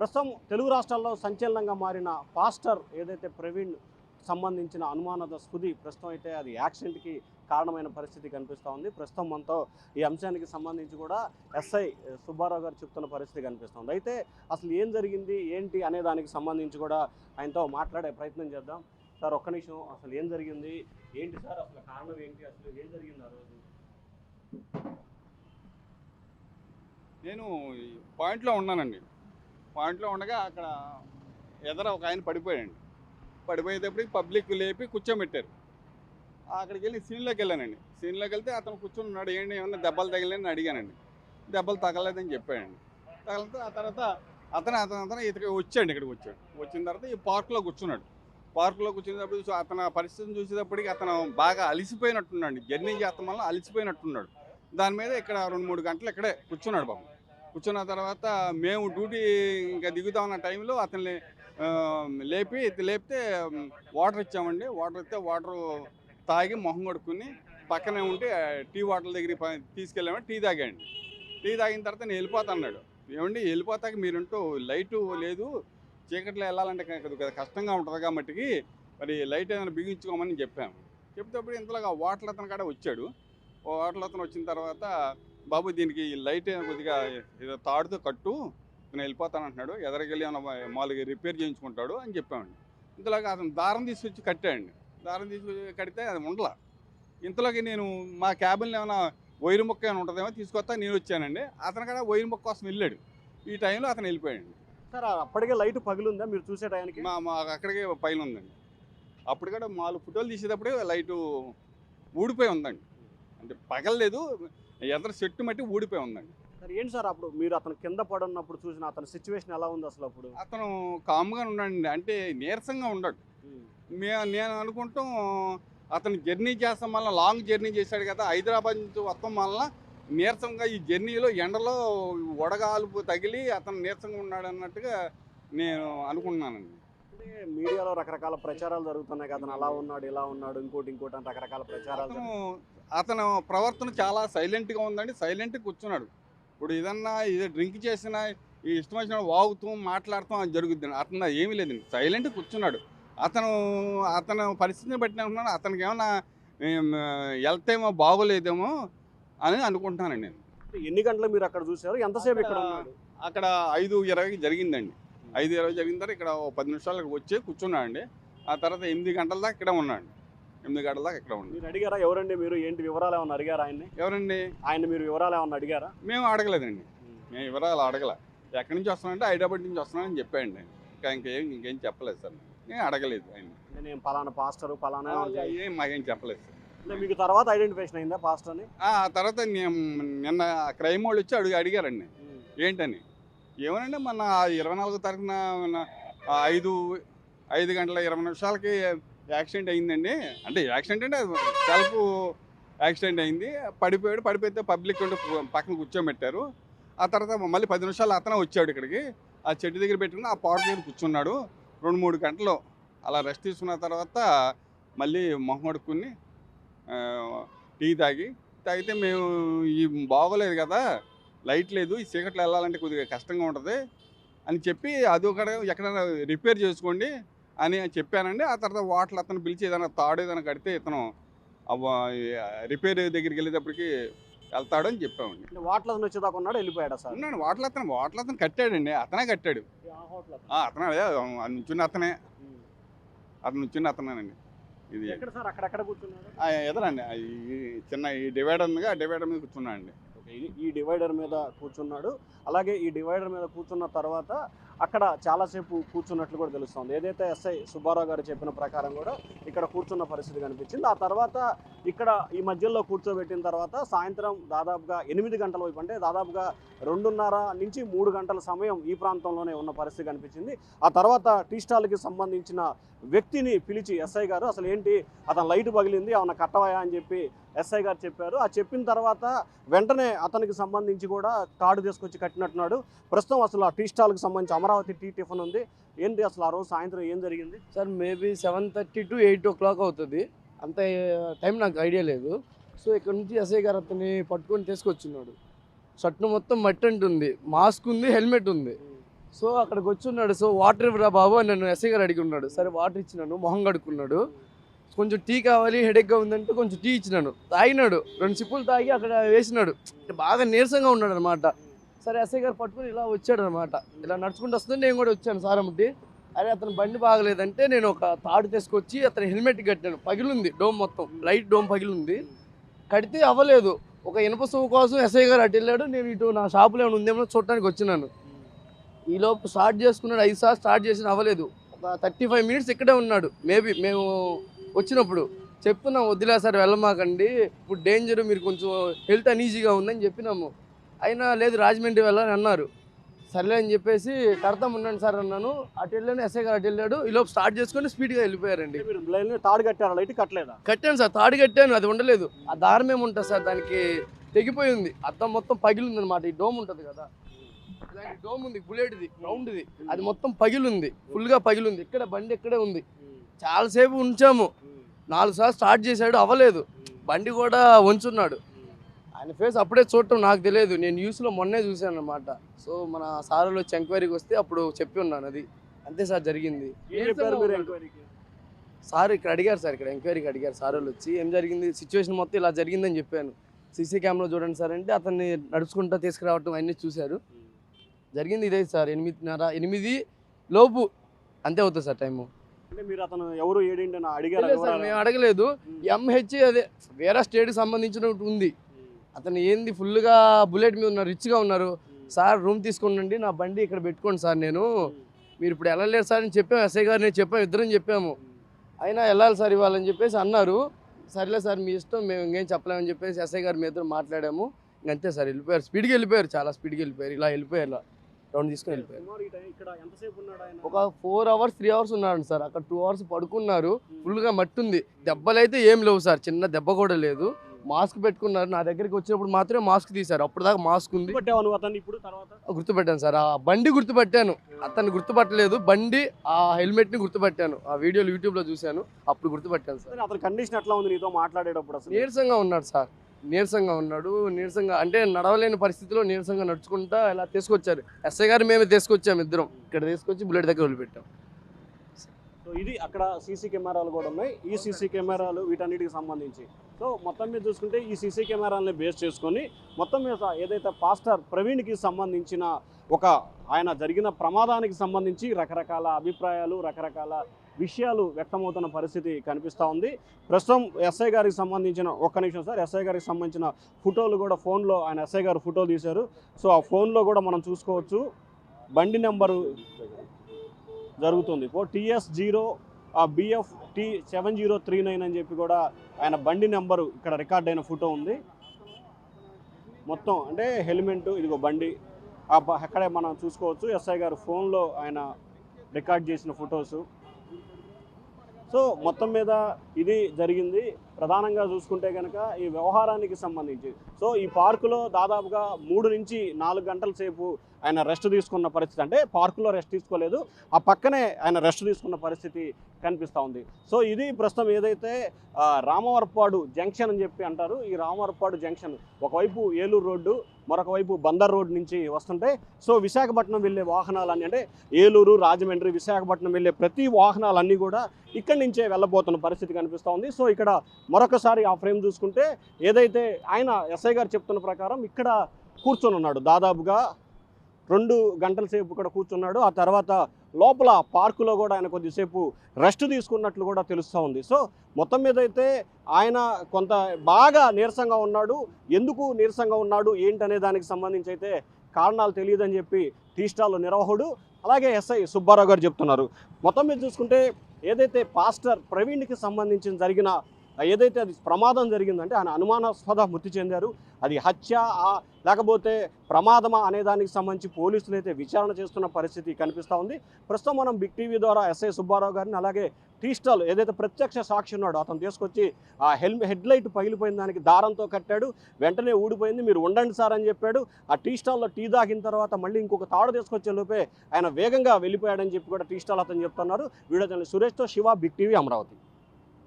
ప్రస్తుతం తెలుగు రాష్ట్రాల్లో సంచలనంగా మారిన పాస్టర్ ఏదైతే ప్రవీణ్ సంబంధించిన అనుమానాస్పది ప్రస్తుతం అయితే అది యాక్సిడెంట్కి కారణమైన పరిస్థితి కనిపిస్తూ ఉంది. ప్రస్తుతం మనతో ఈ అంశానికి సంబంధించి కూడా ఎస్ఐ సుబ్బారావు గారు చెప్తున్న పరిస్థితి కనిపిస్తుంది. అయితే అసలు ఏం జరిగింది ఏంటి అనే దానికి సంబంధించి కూడా ఆయనతో మాట్లాడే ప్రయత్నం చేద్దాం. సార్ ఒక్క నిమిషం, అసలు ఏం జరిగింది ఏంటి సార్, అసలు కారణం ఏంటి, అసలు ఏం జరిగింది ఆ రోజు? నేను పాయింట్లో ఉన్నానండి. పాయింట్లో ఉండగా అక్కడ ఎదర ఒక ఆయన పడిపోయాడండి. పడిపోయేటప్పటికి పబ్లిక్ లేపి కూర్చోబెట్టారు. అక్కడికి వెళ్ళి సీన్లోకి వెళ్ళానండి. సీన్లోకి వెళ్తే అతను కూర్చొని ఉన్నాడు. ఏంటి ఏమన్నా దెబ్బలు తగిలేని అడిగానండి. దెబ్బలు తగలేదని చెప్పాడండి. తగిలితే ఆ తర్వాత అతను ఇతనికి వచ్చాడు. ఇక్కడికి వచ్చాడు. వచ్చిన తర్వాత ఈ పార్క్లో కూర్చున్నాడు. పార్కులో కూర్చునేటప్పుడు అతను పరిస్థితిని చూసేటప్పటికి అతను బాగా అలిసిపోయినట్టున్నాడు. జర్నీ చేస్తాం వల్ల అలిసిపోయినట్టున్నాడు. దాని మీద ఇక్కడ 2-3 గంటలు ఇక్కడే కూర్చున్నాడు బాబు. కూర్చున్న తర్వాత మేము డ్యూటీ ఇంకా దిగుతామన్న టైంలో అతన్ని లేపితే వాటర్ ఇచ్చామండి. వాటర్ ఇస్తే వాటర్ తాగి మొహం కొడుకుని పక్కనే ఉంటే టీ వాటర్ దగ్గరికి తీసుకెళ్ళామంటే టీ తాగాండి. టీ తాగిన తర్వాత నేను వెళ్ళిపోతాన్నాడు. ఏమండి వెళ్ళిపోతాక మీరుంటూ లైటు లేదు, చీకట్లో వెళ్ళాలంటే కష్టంగా ఉంటుంది కాబట్టి మరి లైట్ ఏదైనా బిగించుకోమని చెప్పాము. చెప్తేప్పుడు ఇంతలోగా వాటర్ అతను కాడ వచ్చాడు. వాటర్ అతను వచ్చిన తర్వాత బాబు దీనికి లైట్ కొద్దిగా ఏదో తాడుతో కట్టు, నేను వెళ్ళిపోతాను అంటున్నాడు. ఎదరికెళ్ళి ఏమైనా మామూలుగా రిపేర్ చేయించుకుంటాడు అని చెప్పామండి. ఇంతలోగా అతను దారం తీసుకొచ్చి కట్టాడండి. దారం తీసుకొచ్చి కడితే అది ఉండలా. ఇంతలోకి నేను మా క్యాబిన్లో ఏమైనా వైరు మొక్క ఏమైనా ఉంటుందేమో తీసుకొస్తా నేను వచ్చానండి. అతను కూడా వైరు మొక్క కోసం వెళ్ళాడు. ఈ టైంలో అతను వెళ్ళిపోయాడండి. సార్ అప్పటికే లైట్ పగిలిందా మీరు చూసే టైంకి? మా అక్కడికే పైన ఉందండి. అప్పుడు కూడా 4 ఫోటోలు తీసేటప్పుడే లైటు ఊడిపోయి ఉందండి. అంటే పగలలేదు, ఎదర చెట్టు మట్టి ఊడిపోయి ఉందండి. సార్ ఏంటి సార్ అప్పుడు మీరు అతను కింద పడున్నప్పుడు చూసిన అతని సిచ్యువేషన్ ఎలా ఉంది అసలు? అప్పుడు అతను కామ్గా ఉన్నాడండి. అంటే నీరసంగా ఉన్నాడు. నేను అనుకుంటాం అతను జర్నీ చేస్తాం వల్ల, లాంగ్ జర్నీ చేశాడు కదా, హైదరాబాద్ నుంచి వస్తాం వల్ల నీరసంగా ఈ జర్నీలో ఎండలో వడగాలుపు తగిలి అతను నీరసంగా ఉన్నాడు అన్నట్టుగా నేను అనుకుంటున్నానండి. అంటే మీడియాలో రకరకాల ప్రచారాలు జరుగుతున్నాయి కదా, అతను అలా ఉన్నాడు ఇలా ఉన్నాడు ఇంకోటి అని రకరకాల ప్రచారాలు. అతను ప్రవర్తన చాలా సైలెంట్గా ఉందండి. సైలెంట్గా కూర్చున్నాడు. ఇప్పుడు ఏదన్నా డ్రింక్ చేసినా ఈ ఇష్టం వచ్చిన వాగుతూ మాట్లాడుతూ అది జరుగుతుంది. అతను ఏమీ లేదండి, సైలెంట్గా కూర్చున్నాడు. అతను పరిస్థితిని బట్టి అనుకున్నాను అతనికి ఏమన్నా వెళ్తేమో బాగోలేదేమో అని అనుకుంటున్నానండి నేను. ఎన్ని గంటలు మీరు అక్కడ చూసారు, ఎంతసేపు ఇక్కడ ఉన్నాడు? అక్కడ 5:20 జరిగిందండి. 5:20 జరిగిన తర్వాత ఇక్కడ 10 నిమిషాలకు వచ్చి కూర్చున్నాడండి. ఆ తర్వాత 8 గంటల దాకా ఇక్కడ ఉన్నాడు. 8 గంటల దాకా ఇక్కడ ఉన్నాడు. మీరు అడిగారా ఎవరండి మీరు, ఏంటి వివరాలు ఏమన్నా అడిగారా ఆయన్ని? ఎవరండి ఆయన మీరు వివరాలు ఏమన్నా అడిగారా? మేము అడగలేదండి. మేము వివరాలు అడగల. ఎక్కడి నుంచి వస్తున్నానంటే హైదరాబాద్ నుంచి వస్తున్నానని చెప్పాడండి. ఇంకేం చెప్పలేదు సార్. నేను అడగలేదు ఆయన. నేను పలానా పాస్టర్ పలానా ఏం మాకేం చెప్పలేదు సార్. అంటే మీకు తర్వాత ఐడెంటిఫికేషన్ అయిందా పాస్టర్ని? ఆ తర్వాత నిన్న క్రైమ్ వాళ్ళు వచ్చి అడిగారండి ఏంటని. ఏమనండి మొన్న 24వ తారీఖున 5:20 యాక్సిడెంట్ అయిందండి. అంటే యాక్సిడెంట్ అంటే సెల్ఫ్ యాక్సిడెంట్ అయింది. పడిపోతే పబ్లిక్ ఉండి పక్కన కూర్చోబెట్టారు. ఆ తర్వాత మళ్ళీ 10 నిమిషాలు అతనే వచ్చాడు ఇక్కడికి. ఆ చెట్టు దగ్గర పెట్టుకుని ఆ పార్క్ దగ్గర కూర్చున్నాడు. 2-3 గంటలు అలా రెస్ట్ తీసుకున్న తర్వాత మళ్ళీ మొహం కడుక్కుని టీ తాగితే మేము ఈ బాగోలేదు కదా, లైట్ లేదు, ఈ చీకట్లో వెళ్ళాలంటే కొద్దిగా కష్టంగా ఉంటుంది అని చెప్పి అది ఒక ఎక్కడైనా రిపేర్ చేసుకోండి అని చెప్పానండి. ఆ తర్వాత వాటర్ అతను పిలిచి ఏదైనా తాడు ఏదైనా కడితే ఇతను రిపేర్ దగ్గరికి వెళ్ళేటప్పటికి వెళ్తాడు అని చెప్పామండి. వాటర్ అతను వచ్చేదాకా ఉన్నాడు, వెళ్ళిపోయాడు సార్? ఉన్నాడు. వాటర్ అతను కట్టాడండి. అతనే కట్టాడు. అతనే నుంచున్న అతనేనండి. ఇది సార్ అక్కడెక్కడ కూర్చున్నాడు? ఎదరండి చిన్న ఈ డివైడర్ ఉందిగా, ఆ డివైడర్ మీద కూర్చున్నాడు అండి. ఈ డివైడర్ మీద కూర్చున్నాడు. అలాగే ఈ డివైడర్ మీద కూర్చున్న తర్వాత అక్కడ చాలాసేపు కూర్చున్నట్లు కూడా తెలుస్తుంది. ఏదైతే ఎస్ఐ సుబ్బారావు గారు చెప్పిన ప్రకారం కూడా ఇక్కడ కూర్చున్న పరిస్థితి కనిపించింది. ఆ తర్వాత ఇక్కడ ఈ మధ్యలో కూర్చోబెట్టిన తర్వాత సాయంత్రం దాదాపుగా 8 గంటల వైపు, అంటే దాదాపుగా 2:30 నుంచి 3 గంటల సమయం ఈ ప్రాంతంలోనే ఉన్న పరిస్థితి కనిపించింది. ఆ తర్వాత టీ స్టాల్కి సంబంధించిన వ్యక్తిని పిలిచి ఎస్ఐ గారు అసలు ఏంటి, అతను లైట్ పగిలింది ఏమన్నా కట్టవాయా అని చెప్పి ఎస్ఐ గారు చెప్పారు. ఆ చెప్పిన తర్వాత వెంటనే అతనికి సంబంధించి కూడా తాడు తీసుకొచ్చి కట్టినట్టున్నాడు. ప్రస్తుతం అసలు ఆ టీ స్టాల్కి సంబంధించి అమరావతి టీ టిఫిన్ ఉంది. ఏంటి అసలు ఆ రోజు సాయంత్రం ఏం జరిగింది? సార్ మేబీ 7:30 to 8 o'clock అవుతుంది. అంత టైం నాకు ఐడియా లేదు. సో ఇక్కడ నుంచి ఎస్ఐ గారు అతన్ని పట్టుకొని తీసుకొచ్చున్నాడు. షర్ట్ మొత్తం మట్టి అంటుంది, మాస్క్ ఉంది, హెల్మెట్ ఉంది. సో అక్కడికి వచ్చి ఉన్నాడు. సో వాటర్ ఇవ్వరా బాబు అని నన్ను ఎస్ఐ గారు అడిగి ఉన్నాడు. సరే వాటర్ ఇచ్చినాను, మొహం కడుక్కున్నాడు. కొంచెం టీ కావాలి, హెడేక్గా ఉందంటే కొంచెం టీ ఇచ్చినాను, తాగినాడు. 2 సిప్పులు తాగి అక్కడ వేసినాడు. బాగా నీరసంగా ఉన్నాడు అనమాట. సరే ఎస్ఐ గారు పట్టుకుని ఇలా వచ్చాడు అనమాట. ఇలా నడుచుకుంటూ వస్తుంటే నేను కూడా వచ్చాను సారమ్మటి. అరే అతను బండి బాగలేదంటే నేను ఒక తాడు తీసుకొచ్చి అతను హెల్మెట్ కట్టాను. పగిలింది డోమ్, మొత్తం లైట్ డోమ్ పగిలింది. కడితే అవ్వలేదు. ఒక ఇనుప సువ్వు కోసం ఎస్ఐ గారు అటు వెళ్ళాడు. నేను ఇటు నా షాపులో ఏమైనా ఉందేమో చూడటానికి వచ్చినాను. ఈలోపు స్టార్ట్ చేసుకున్నాడు. 5 సార్లు స్టార్ట్ చేసిన అవ్వలేదు. ఒక 35 మినిట్స్ ఇక్కడే ఉన్నాడు. మేబీ మేము వచ్చినప్పుడు చెప్తున్నాం, వద్దులే సార్ వెళ్ళమాకండి, ఇప్పుడు డేంజర్, మీరు కొంచెం హెల్త్ అనీజీగా ఉందని చెప్పినాము. అయినా లేదు రాజమండ్రి వెళ్ళని అన్నారు. సర్లే అని చెప్పేసి కడతాం ఉండండి సార్ అన్నాను. అటు వెళ్ళాను, ఎస్ఐ గారు అటు వెళ్ళాడు. ఈలోపు స్టార్ట్ చేసుకొని స్పీడ్గా వెళ్ళిపోయారండి. మీరు లైన్లో తాడు కట్టారా, లైట్ కట్టలేదా? కట్టాను సార్, తాడు కట్టాను, అది ఉండలేదు. ఆ దారం ఏముంటుంది సార్, దానికి తెగిపోయి ఉంది. అద్దం మొత్తం పగిలింది అనమాట. ఈ డోమ్ ఉంటుంది కదా, ఇలాంటి డోమ్ ఉంది, బుల్లెట్ది రౌండ్ది, అది మొత్తం పగిలింది, ఫుల్గా పగిలింది. ఇక్కడ బండి ఇక్కడే ఉంది. చాలాసేపు ఉంచాము. 4 సార్లు స్టార్ట్ చేశాడు, అవ్వలేదు. బండి కూడా వంచున్నాడు. ఆయన ఫేస్ అప్పుడే చూడటం నాకు తెలియదు. నేను న్యూస్లో మొన్నే చూశాను అనమాట. సో మన సార్లు వచ్చి ఎంక్వైరీకి వస్తే అప్పుడు చెప్పి ఉన్నాను. అది అంతే సార్ జరిగింది. సార్ ఇక్కడ అడిగారు సార్, ఇక్కడ ఎంక్వైరీకి అడిగారు సార్ వాళ్ళు వచ్చి, ఏం జరిగింది, సిచ్యువేషన్ మొత్తం ఇలా జరిగిందని చెప్పాను. సీసీ కెమెరా చూడండి సార్ అంటే అతన్ని నడుచుకుంటూ తీసుకురావటం అన్నీ చూశారు. జరిగింది ఇదే సార్, 8:30, 8 లోపు అంతే అవుతుంది సార్ టైము. అంటే మీరు అతను ఎవరు ఏడింటి అని అడిగారు? సార్ మేము అడగలేదు. ఎంహెచ్ అదే వేరే స్టేట్కి సంబంధించినట్టు ఉంది. అతను ఏంది ఫుల్గా బుల్లెట్ మీద ఉన్నారు, రిచ్గా ఉన్నారు. సార్ రూమ్ తీసుకోండి, నా బండి ఇక్కడ పెట్టుకోండి సార్, మీరు ఇప్పుడు వెళ్ళలేరు సార్ అని చెప్పాము. ఎస్ఐ గారు నేను చెప్పాము, ఇద్దరం చెప్పాము. అయినా వెళ్ళాలి సార్ ఇవ్వాలని చెప్పేసి అన్నారు. సరేలే సార్ మీ ఇష్టం, మేము ఇంకేం చెప్పలేమని చెప్పేసి ఎస్ఐ గారు మీ ఇద్దరు మాట్లాడాము. ఇంకంతే సార్ వెళ్ళిపోయారు. స్పీడ్గా వెళ్ళిపోయారు, చాలా స్పీడ్గా వెళ్ళిపోయారు. ఇలా వెళ్ళిపోయారు, రౌండ్ తీసుకొని వెళ్ళిపోయారు. ఒక 4 అవర్స్ 3 అవర్స్ ఉన్నాడు సార్. అక్కడ 2 అవర్స్ పడుకున్నారు. ఫుల్గా మట్టి ఉంది. దెబ్బలు అయితే ఏం లేవు సార్, చిన్న దెబ్బ కూడా లేదు. మాస్క్ పెట్టుకున్నారు. నా దగ్గరికి వచ్చినప్పుడు మాత్రమే మాస్క్ తీశారు. అప్పుడు దాకా మాస్క్ ఉంది. గుర్తుపెట్టాను సార్. ఆ బండి గుర్తుపట్టాను, అతన్ని గుర్తుపట్టలేదు. బండి ఆ హెల్మెట్ని గుర్తుపట్టాను. ఆ వీడియోలు యూట్యూబ్లో చూశాను, అప్పుడు గుర్తుపట్టాను సార్. అతని కండిషన్ ఎట్లా ఉంది నీతో మాట్లాడేటప్పుడు? నీరసంగా ఉన్నాడు సార్, నీరసంగా ఉన్నాడు. నీరసంగా అంటే నడవలేని పరిస్థితిలో నీరసంగా నడుచుకుంటా ఇలా తీసుకొచ్చారు. ఎస్ఐ గారు మేమే తీసుకొచ్చాము, ఇద్దరం ఇక్కడ తీసుకొచ్చి బుల్లెట్ దగ్గర వదిలిపెట్టాం. సో ఇది అక్కడ సీసీ కెమెరాలు కూడా ఉన్నాయి. ఈ సీసీ కెమెరాలు వీటన్నిటికి సంబంధించి సో మొత్తం మీద చూసుకుంటే ఈ సీసీ కెమెరాలని బేస్ చేసుకొని మొత్తం మీద ఏదైతే పాస్టర్ ప్రవీణ్కి సంబంధించిన ఆయన జరిగిన ప్రమాదానికి సంబంధించి రకరకాల అభిప్రాయాలు, రకరకాల విషయాలు వ్యక్తమవుతున్న పరిస్థితి కనిపిస్తూ ఉంది. ప్రస్తుతం ఎస్ఐ గారికి సంబంధించిన ఒక్క నిమిషం సార్, ఎస్ఐ గారికి సంబంధించిన ఫోటోలు కూడా ఫోన్లో ఆయన ఎస్ఐ గారు ఫోటో తీశారు. సో ఆ ఫోన్లో కూడా మనం చూసుకోవచ్చు. బండి నెంబరు జరుగుతుంది TS0 BFT 7039 అని చెప్పి కూడా ఆయన బండి నెంబరు ఇక్కడ రికార్డ్ అయిన ఫోటో ఉంది. మొత్తం అంటే హెల్మెట్, ఇదిగో బండి అక్కడే మనం చూసుకోవచ్చు. ఎస్ఐ గారు ఫోన్లో ఆయన రికార్డ్ చేసిన ఫొటోసు. సో మొత్తం మీద ఇది జరిగింది. ప్రధానంగా చూసుకుంటే కనుక ఈ వ్యవహారానికి సంబంధించి సో ఈ పార్కులో దాదాపుగా 3 నుంచి 4 గంటల సేపు ఆయన రెస్ట్ తీసుకున్న పరిస్థితి. అంటే పార్కులో రెస్ట్ తీసుకోలేదు, ఆ పక్కనే ఆయన రెస్ట్ తీసుకున్న పరిస్థితి కనిపిస్తూ ఉంది. సో ఇది ప్రస్తుతం ఏదైతే రామవరపాడు జంక్షన్ అని చెప్పి అంటారు. ఈ రామవరపాడు జంక్షన్ ఒకవైపు ఏలూరు రోడ్డు, మరొక వైపు బందర్ రోడ్ నుంచి వస్తుంటే సో విశాఖపట్నం వెళ్ళే వాహనాలన్నీ అంటే ఏలూరు, రాజమండ్రి, విశాఖపట్నం వెళ్ళే ప్రతి వాహనాలన్నీ కూడా ఇక్కడి నుంచే వెళ్ళబోతున్న పరిస్థితి కనిపిస్తూ ఉంది. సో ఇక్కడ మరొకసారి ఆ ఫ్రేమ్ చూసుకుంటే ఏదైతే ఆయన ఎస్ఐ గారు చెప్తున్న ప్రకారం ఇక్కడ కూర్చొని ఉన్నాడు, దాదాపుగా 2 గంటల సేపు ఇక్కడ కూర్చున్నాడు. ఆ తర్వాత లోపల పార్కులో కూడా ఆయన కొద్దిసేపు రెస్ట్ తీసుకున్నట్లు కూడా తెలుస్తూ ఉంది. సో మొత్తం మీద అయితే ఆయన కొంత బాగా నీరసంగా ఉన్నాడు. ఎందుకు నీరసంగా ఉన్నాడు ఏంటనే దానికి సంబంధించి అయితే కారణాలు తెలియదని చెప్పి టీ స్టాల్ నిర్వాహకుడు అలాగే ఎస్ఐ సుబ్బారావు గారు చెప్తున్నారు. మొత్తం మీద చూసుకుంటే ఏదైతే పాస్టర్ ప్రవీణ్కి సంబంధించిన జరిగిన ఏదైతే అది ప్రమాదం జరిగిందంటే ఆయన అనుమానాస్పద మృతి చెందారు. అది హత్య లేకపోతే ప్రమాదమా అనే దానికి సంబంధించి పోలీసులు అయితే విచారణ చేస్తున్న పరిస్థితి కనిపిస్తూ ఉంది. ప్రస్తుతం మనం బిగ్ టీవీ ద్వారా ఎస్ఐ సుబ్బారావు గారిని అలాగే టీ స్టాల్ ఏదైతే ప్రత్యక్ష సాక్షి ఉన్నాడో అతను తీసుకొచ్చి ఆ హెడ్ లైట్ పగిలిపోయిన దానికి దారంతో కట్టాడు, వెంటనే ఊడిపోయింది, మీరు ఉండండి సార్ అని చెప్పాడు. ఆ టీ స్టాల్లో టీ తాగిన తర్వాత మళ్ళీ ఇంకొక తాడు తీసుకొచ్చే లోపే ఆయన వేగంగా వెళ్ళిపోయాడని చెప్పి కూడా టీ స్టాల్ అతను చెప్తున్నారు. వీడియో జర్నలిస్ట్ సురేష్తో శివ, బిగ్ టీవీ, అమరావతి.